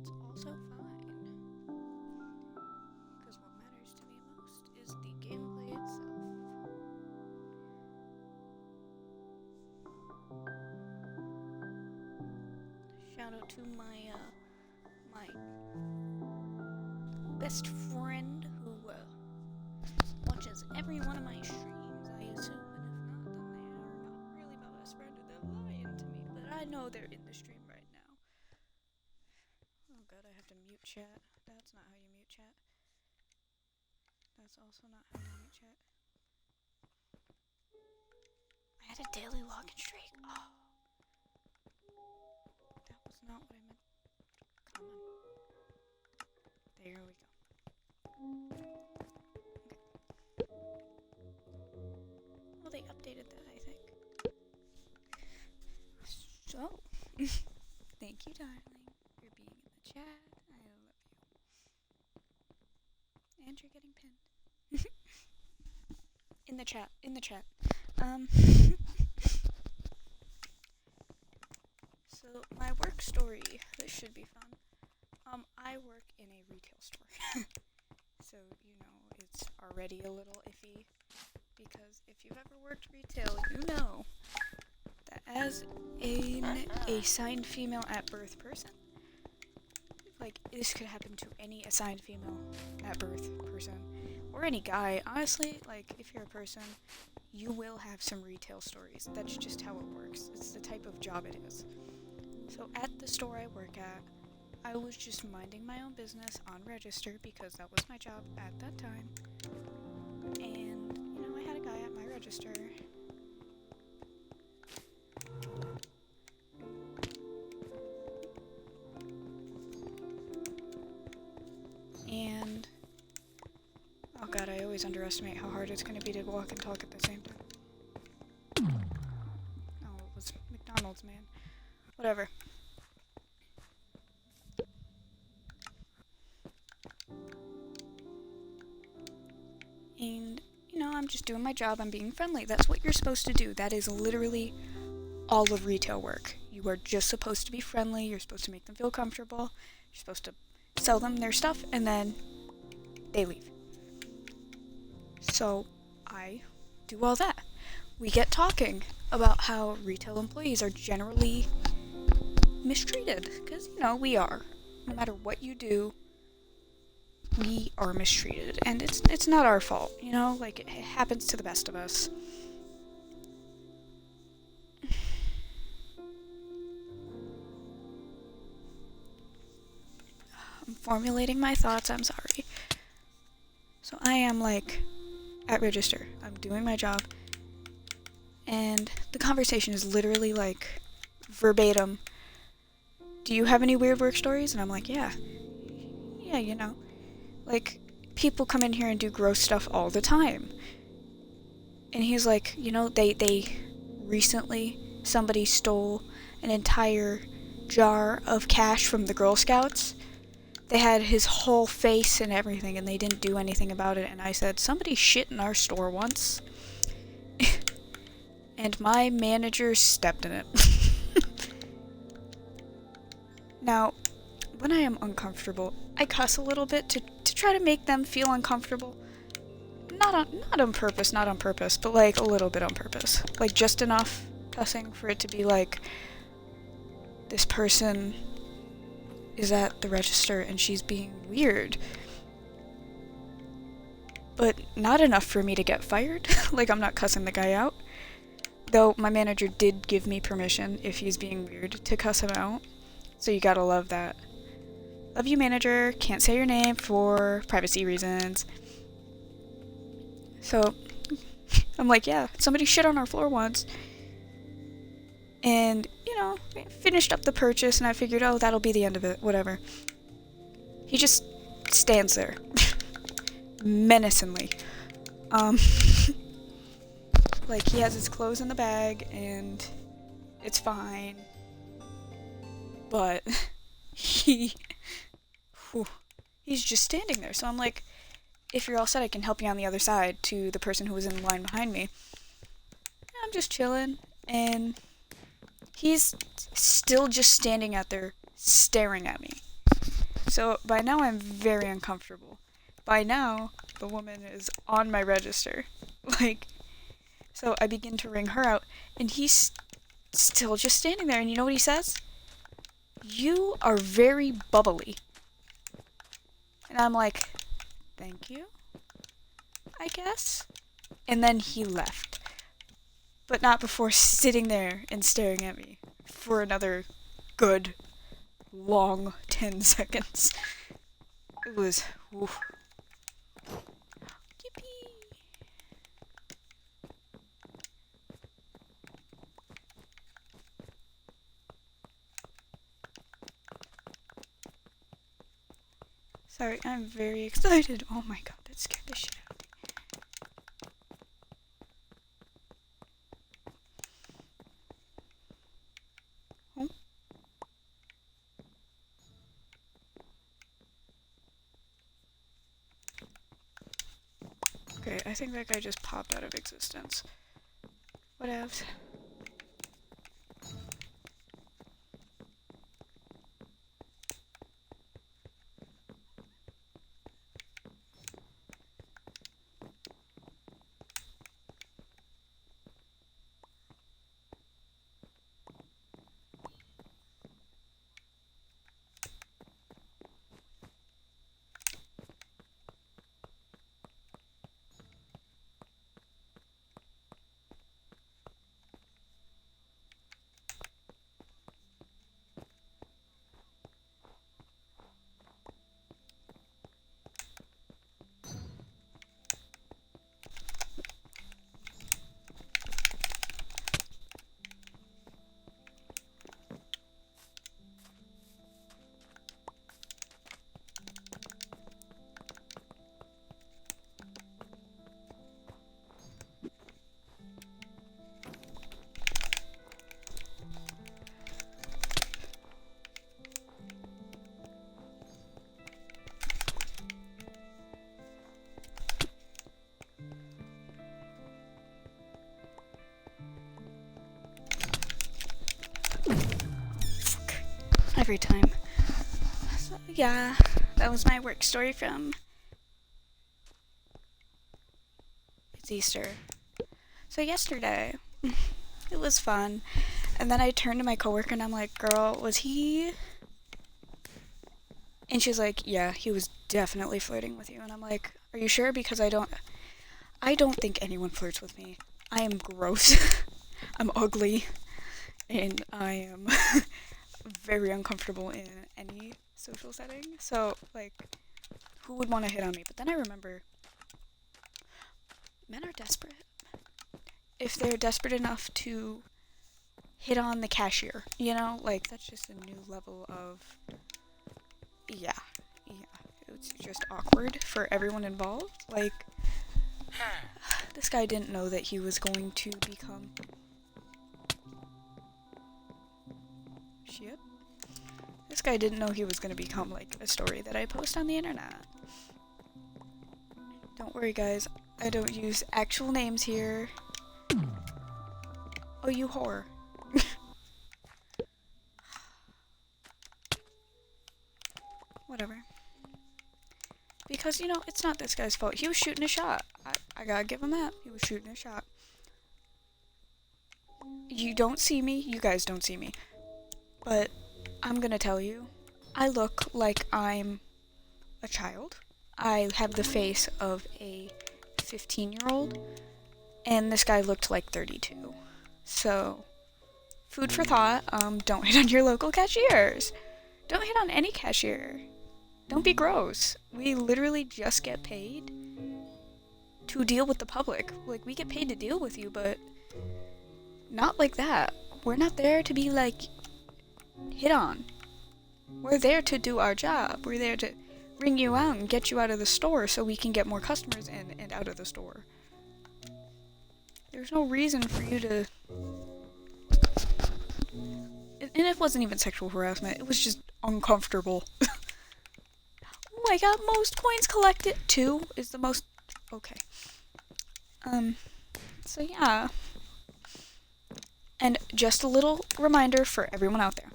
that's also fine. Because what matters to me most is the gameplay itself. Shout out to my best friend who watches every one of my streams, I assume, and if not, then they are not really my best friend and they're lying to me, but I know they're in the stream right now. Oh god, I have to mute chat. That's not how you mute chat. That's also not how you mute chat. I had a daily login streak. Oh. That was not what I meant. Come on. There we go. Okay. Well, they updated that, I think. So, thank you, darling, for being in the chat. I love you. And you're getting pinned. In the chat. So, my work story, this should be fun. I work in a retail store. So, you know, it's already a little iffy. Because if you've ever worked retail, you know that as an assigned female at birth person, like, this could happen to any assigned female at birth person. Or any guy. Honestly, like, if you're a person, you will have some retail stories. That's just how it works. It's the type of job it is. So at the store I work at, I was just minding my own business on register because that was my job at that time. And, you know, I had a guy at my register. And, oh god, I always underestimate how hard it's going to be to walk and talk at the same time. Oh, it was McDonald's, man. Whatever. And, you know, I'm just doing my job. I'm being friendly. That's what you're supposed to do. That is literally all of retail work. You are just supposed to be friendly. You're supposed to make them feel comfortable. You're supposed to sell them their stuff, and then they leave. So, I do all that. We get talking about how retail employees are generally mistreated. Because, you know, we are. No matter what you do, we are mistreated. And it's not our fault, you know? Like, it happens to the best of us. I'm formulating my thoughts, I'm sorry. So I am, like, at register. I'm doing my job. And the conversation is literally, like, verbatim. Do you have any weird work stories? And I'm like, yeah. Yeah, you know. Like, people come in here and do gross stuff all the time. And he's like, you know, they recently, somebody stole an entire jar of cash from the Girl Scouts. They had his whole face and everything, and they didn't do anything about it. And I said, somebody shit in our store once. And my manager stepped in it. Now, when I am uncomfortable, I cuss a little bit to try to make them feel uncomfortable. Not on purpose, but like a little bit on purpose. Like just enough cussing for it to be like, this person is at the register and she's being weird. But not enough for me to get fired. Like, I'm not cussing the guy out. Though my manager did give me permission, if he's being weird, to cuss him out. So you gotta love that. Love you, manager. Can't say your name for privacy reasons. So, I'm like, yeah, somebody shit on our floor once. And, you know, finished up the purchase, and I figured, oh, that'll be the end of it, whatever. He just stands there. Menacingly. Like, he has his clothes in the bag, and it's fine. But, he's just standing there. So I'm like, if you're all set, I can help you on the other side, to the person who was in the line behind me. I'm just chilling, and he's still just standing out there, staring at me. So by now I'm very uncomfortable. By now, the woman is on my register. Like, so I begin to ring her out, and he's still just standing there, and you know what he says? "You are very bubbly." And I'm like, "Thank you, I guess." And then he left. But not before sitting there and staring at me for another good, long 10 seconds. It was, oof. Yippee! Sorry, I'm very excited. Oh my god, that scared the shit out of me. Oh. Okay, I think that guy just popped out of existence. Whatevs. Every time. So, yeah, that was my work story from... It's Easter. So yesterday, it was fun. And then I turned to my coworker and I'm like, "Girl, was he..." And she's like, "Yeah, he was definitely flirting with you." And I'm like, "Are you sure? Because I don't think anyone flirts with me. I am gross. I'm ugly. And I am very uncomfortable in any social setting. So, like, who would want to hit on me?" But then I remember, men are desperate. If they're desperate enough to hit on the cashier, you know? Like, that's just a new level of... Yeah. It's just awkward for everyone involved. Like, this guy didn't know that he was going to become... Shit. This guy didn't know he was going to become, like, a story that I post on the internet. Don't worry, guys. I don't use actual names here. Oh, you whore. Whatever. Because, you know, it's not this guy's fault. He was shooting a shot. I gotta give him that. He was shooting a shot. You don't see me. You guys don't see me. But I'm gonna tell you. I look like I'm a child. I have the face of a 15-year-old. And this guy looked like 32. So, food for thought. Don't hit on your local cashiers. Don't hit on any cashier. Don't be gross. We literally just get paid to deal with the public. Like, we get paid to deal with you, but not like that. We're not there to be, like, hit on. We're there to do our job. We're there to ring you out and get you out of the store so we can get more customers in and out of the store. There's no reason for you to... And it wasn't even sexual harassment. It was just uncomfortable. Oh my god, most coins collected. 2 is the most... Okay. So yeah. And just a little reminder for everyone out there.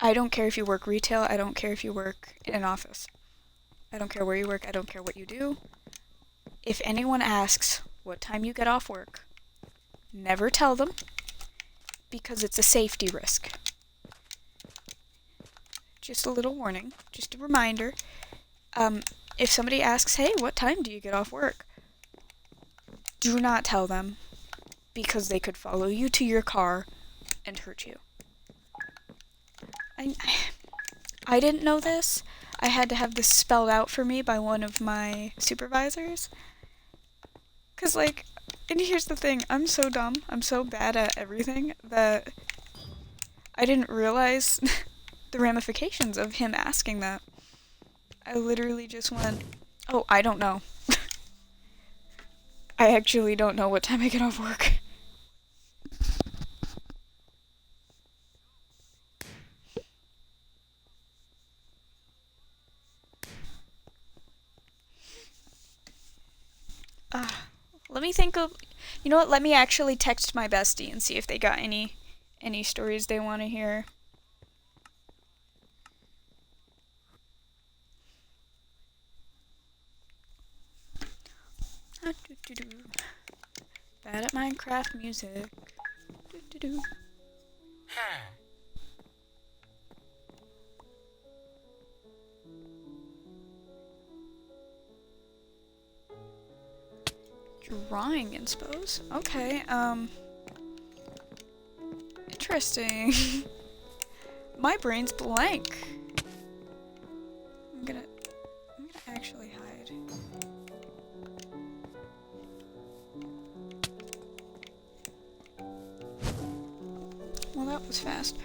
I don't care if you work retail, I don't care if you work in an office. I don't care where you work, I don't care what you do. If anyone asks what time you get off work, never tell them, because it's a safety risk. Just a little warning, just a reminder. If somebody asks, hey, what time do you get off work? Do not tell them, because they could follow you to your car and hurt you. I didn't know this. I had to have this spelled out for me by one of my supervisors. Because, like, and here's the thing, I'm so dumb, I'm so bad at everything that I didn't realize the ramifications of him asking that. I literally just went, oh, I don't know. I actually don't know what time I get off work. Let me think of, you know what, let me actually text my bestie and see if they got any stories they want to hear. Bad at Minecraft music. Drawing inspos? Okay, interesting. My brain's blank. I'm gonna actually hide. Well, that was fast.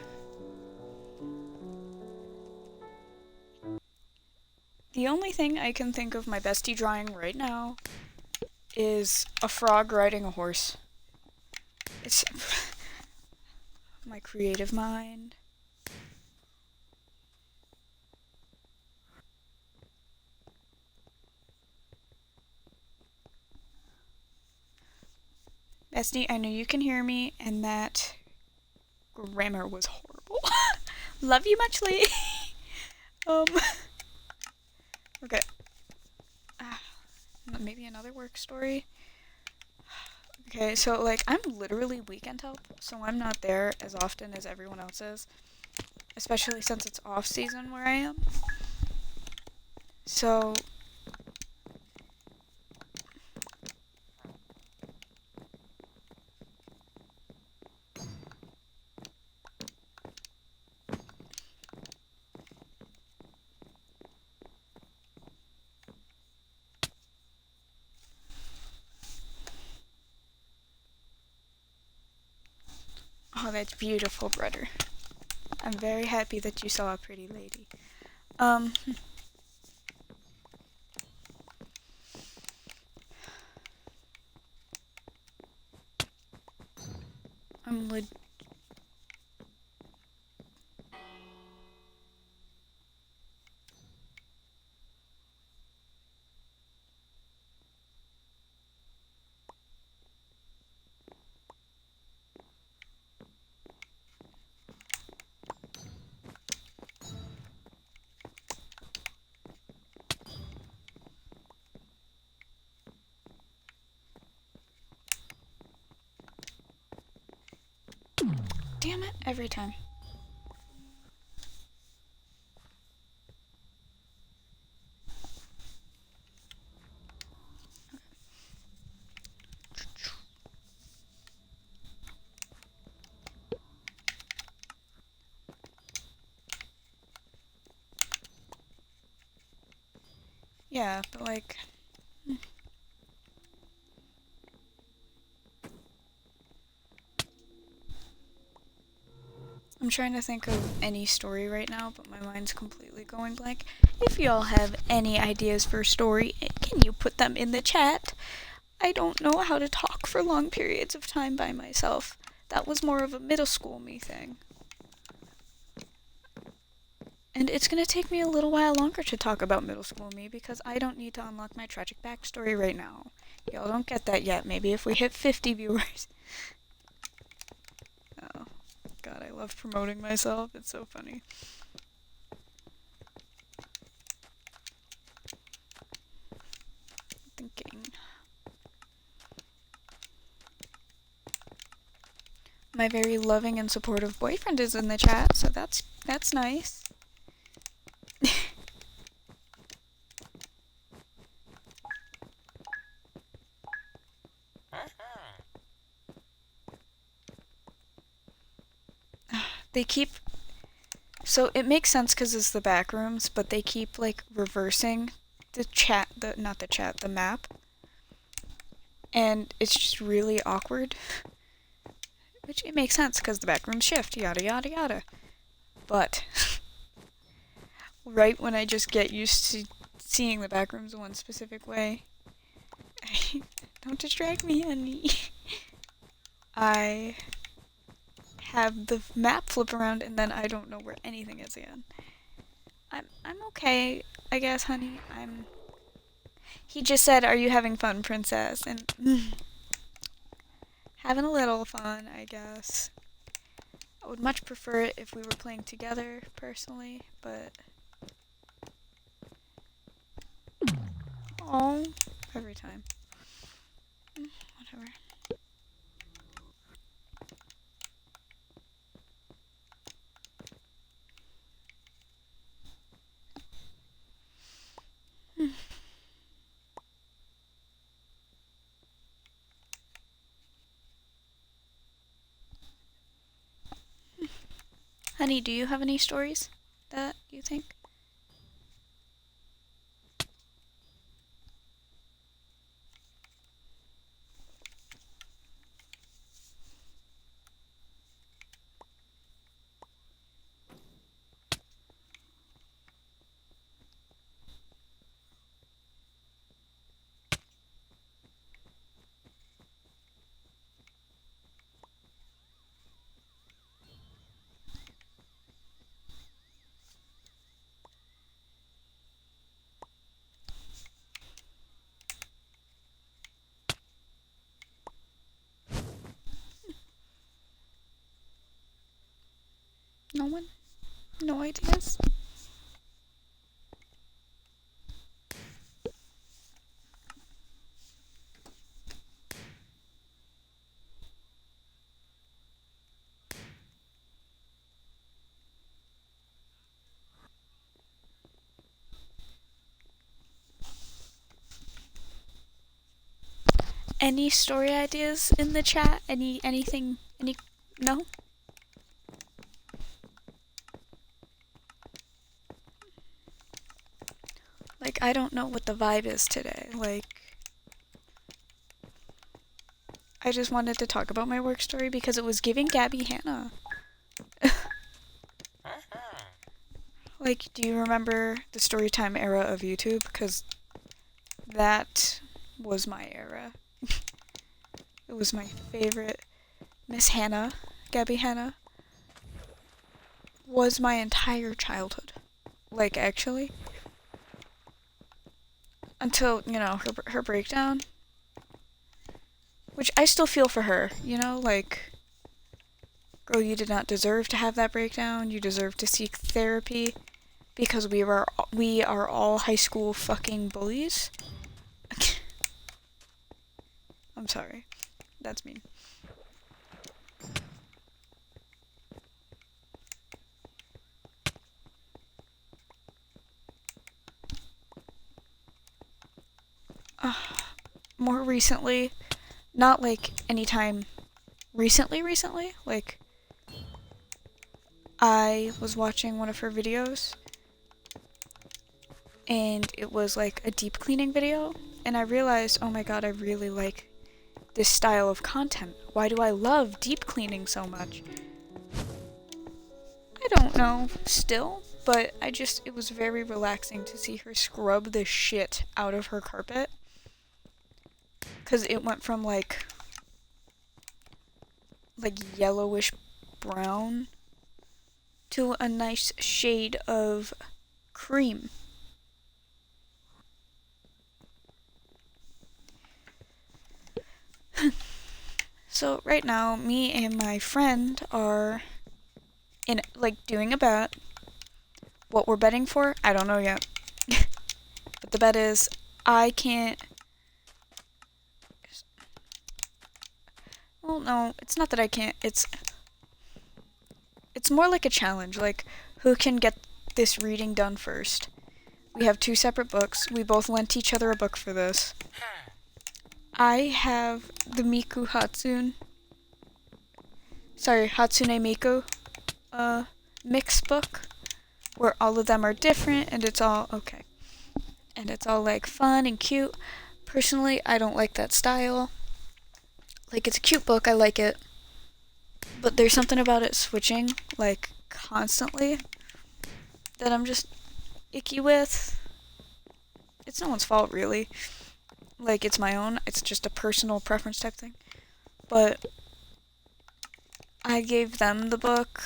The only thing I can think of my bestie drawing right now is a frog riding a horse. It's my creative mind. Bestie, I know you can hear me, and that grammar was horrible. Love you muchly. Okay. Maybe another work story. Okay, so like I'm literally weekend help, so I'm not there as often as everyone else is, especially since it's off season where I am. So oh, that's beautiful, brother. I'm very happy that you saw a pretty lady. I'm damn it, every time. Yeah, but like I'm trying to think of any story right now, but my mind's completely going blank. If y'all have any ideas for a story, can you put them in the chat? I don't know how to talk for long periods of time by myself. That was more of a middle school me thing. And it's gonna take me a little while longer to talk about middle school me because I don't need to unlock my tragic backstory right now. Y'all don't get that yet. Maybe if we hit 50 viewers. Oh. God, I love promoting myself. It's so funny. Thinking. My very loving and supportive boyfriend is in the chat, so that's nice. They keep... So it makes sense because it's the back rooms, but they keep, like, reversing the chat, not the chat, the map. And it's just really awkward. Which, it makes sense because the back rooms shift, yada yada yada. But, right when I just get used to seeing the back rooms one specific way, don't distract me, honey. I have the map flip around and then I don't know where anything is again. I'm okay, I guess, honey. He just said, "Are you having fun, princess?" And having a little fun, I guess. I would much prefer it if we were playing together, personally, but oh, every time. Whatever. Honey, do you have any stories that you think? No one? No ideas? Any story ideas in the chat? Anything? No? Like, I don't know what the vibe is today. Like, I just wanted to talk about my work story because it was giving Gabby Hannah. Like, do you remember the storytime era of YouTube? Because that was my era. It was my favorite. Miss Hannah, Gabby Hannah, was my entire childhood. Like, actually. Until, you know, her breakdown. Which I still feel for her, you know, like, girl, you did not deserve to have that breakdown. You deserve to seek therapy because we are all high school fucking bullies. I'm sorry. That's mean. More recently, not like anytime recently, like, I was watching one of her videos and it was like a deep cleaning video and I realized, oh my god, I really like this style of content. Why do I love deep cleaning so much? I don't know still, but it was very relaxing to see her scrub the shit out of her carpet. Because it went from like yellowish brown to a nice shade of cream. So right now, me and my friend are in like doing a bet. What we're betting for, I don't know yet. But the bet is I can't. Well, no, it's not that I can't. It's more like a challenge. Like, who can get this reading done first? We have 2 separate books. We both lent each other a book for this. I have the Hatsune Miku mix book, where all of them are different and it's all okay. And it's all like fun and cute. Personally, I don't like that style. Like, it's a cute book, I like it. But there's something about it switching, like, constantly that I'm just icky with. It's no one's fault, really. Like, it's my own. It's just a personal preference type thing. But I gave them the book.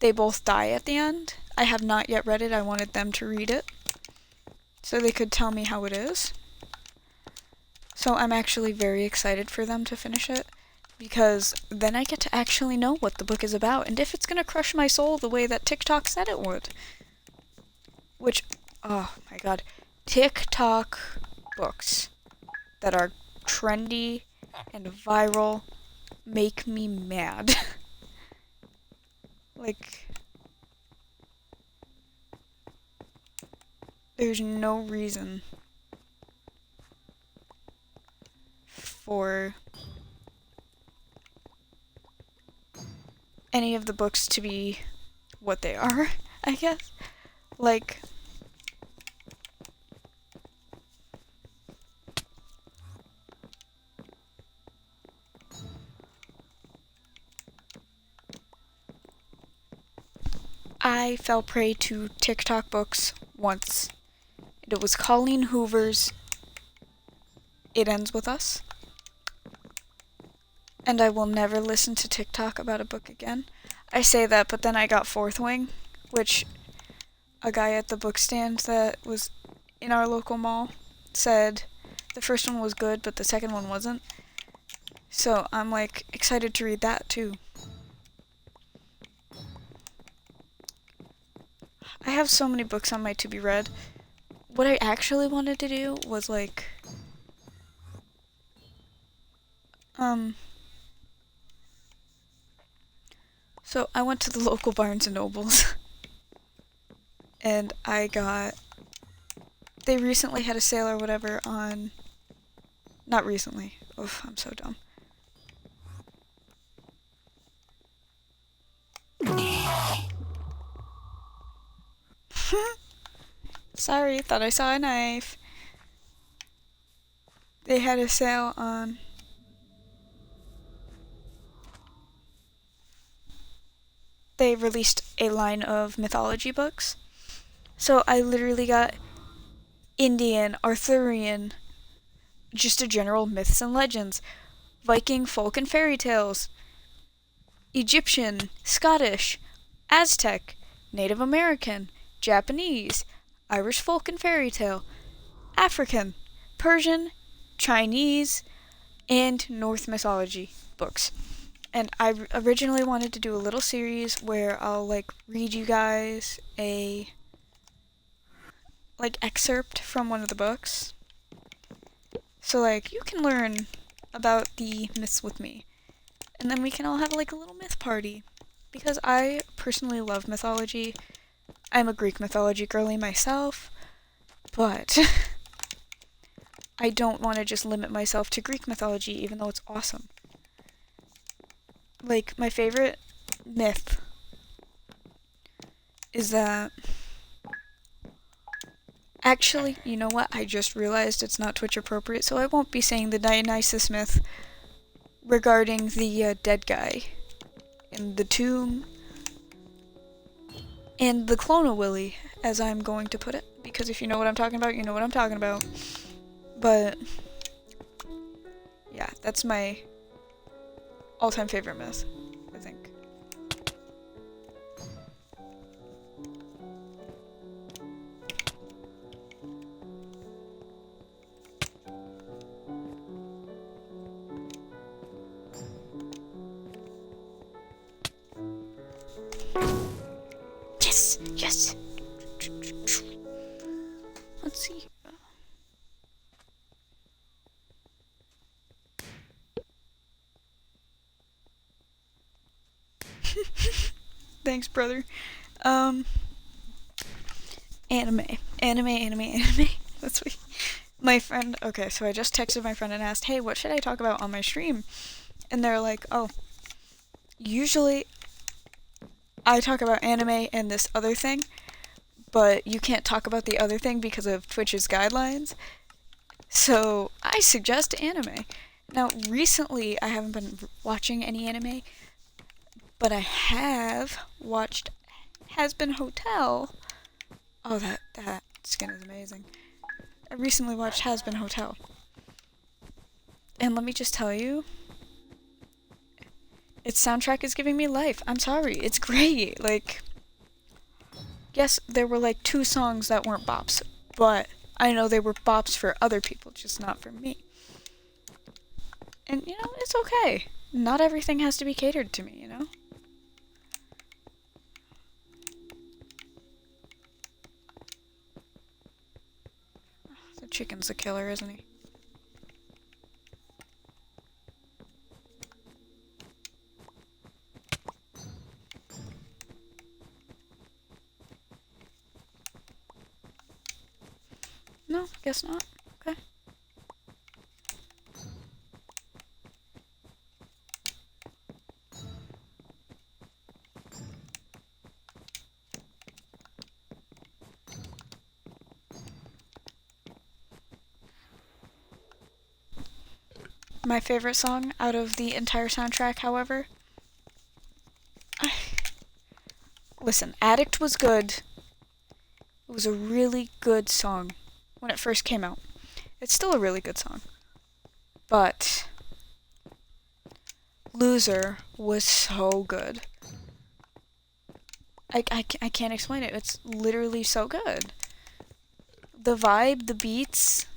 They both die at the end. I have not yet read it. I wanted them to read it so they could tell me how it is. So I'm actually very excited for them to finish it, because then I get to actually know what the book is about and if it's going to crush my soul the way that TikTok said it would. Which, oh my god, TikTok books that are trendy and viral make me mad. Like, there's no reason for any of the books to be what they are, I guess. Like, I fell prey to TikTok books once. It was Colleen Hoover's It Ends With Us. And I will never listen to TikTok about a book again. I say that, but then I got Fourth Wing, which a guy at the book stand that was in our local mall said the first one was good, but the second one wasn't. So I'm like excited to read that too. I have so many books on my to be read. What I actually wanted to do was like so I went to the local Barnes and Nobles and they recently had a sale or whatever on, not recently, oof, I'm so dumb. Sorry, thought I saw a knife. They had a sale on they released a line of mythology books. So I literally got Indian, Arthurian, just a general myths and legends, Viking folk and fairy tales, Egyptian, Scottish, Aztec, Native American, Japanese, Irish folk and fairy tale, African, Persian, Chinese, and Norse mythology books. And I originally wanted to do a little series where I'll like read you guys a like excerpt from one of the books. So like you can learn about the myths with me. And then we can all have like a little myth party. Because I personally love mythology. I'm a Greek mythology girly myself, but I don't want to just limit myself to Greek mythology, even though it's awesome. Like, my favorite myth is that... Actually, you know what? I just realized it's not Twitch appropriate, so I won't be saying the Dionysus myth regarding the dead guy in the tomb and the clone of Willy, as I'm going to put it. Because if you know what I'm talking about, you know what I'm talking about. But, yeah, that's my all-time favorite myth, I think. Yes, yes. Let's see. Thanks, brother. Anime. That's what my friend. Okay, so I just texted my friend and asked, "Hey, what should I talk about on my stream?" And they're like, "Oh, usually I talk about anime and this other thing, but you can't talk about the other thing because of Twitch's guidelines. So I suggest anime." Now, recently I haven't been watching any anime, but I have watched Has Been Hotel. Oh, that skin is amazing. I recently watched Has Been Hotel. And let me just tell you, its soundtrack is giving me life. I'm sorry, it's great. Like, yes, there were like 2 songs that weren't bops, but I know they were bops for other people, just not for me. And, you know, it's okay. Not everything has to be catered to me, you know? The chicken's the killer, isn't he? No, guess not. Okay. My favorite song out of the entire soundtrack, however. Listen, Addict was good. It was a really good song when it first came out. It's still a really good song. But Loser was so good. I can't explain it. It's literally so good. The vibe, the beats,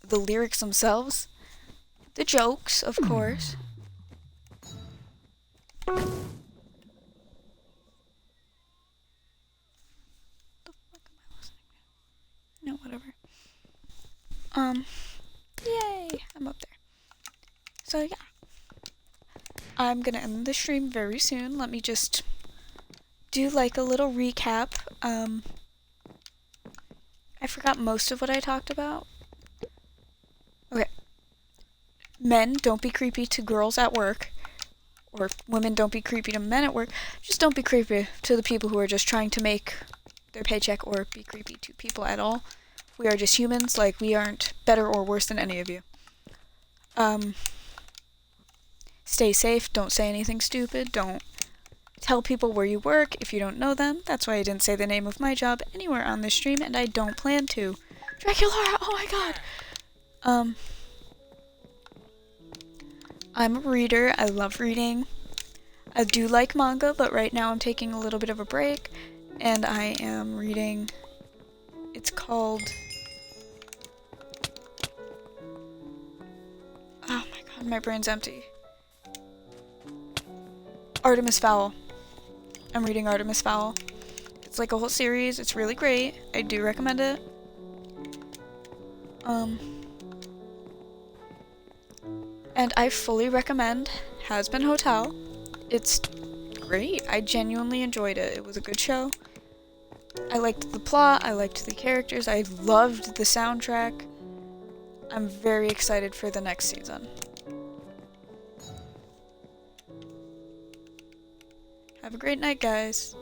the lyrics themselves, the jokes, of course. The fuck am I listening to? No, whatever. Yay! I'm up there. So yeah. I'm gonna end the stream very soon. Let me just do like a little recap. I forgot most of what I talked about. Okay. Men, don't be creepy to girls at work. Or women, don't be creepy to men at work. Just don't be creepy to the people who are just trying to make their paycheck, or be creepy to people at all. We are just humans. Like, we aren't better or worse than any of you. Stay safe. Don't say anything stupid. Don't tell people where you work if you don't know them. That's why I didn't say the name of my job anywhere on this stream, and I don't plan to. Draculara! Oh my god! I'm a reader. I love reading. I do like manga, but right now I'm taking a little bit of a break, and I am reading. It's called. Oh my god, my brain's empty. Artemis Fowl. I'm reading Artemis Fowl. It's like a whole series. It's really great. I do recommend it. And I fully recommend Has Been Hotel. It's great. I genuinely enjoyed it. It was a good show. I liked the plot. I liked the characters. I loved the soundtrack. I'm very excited for the next season. Have a great night, guys.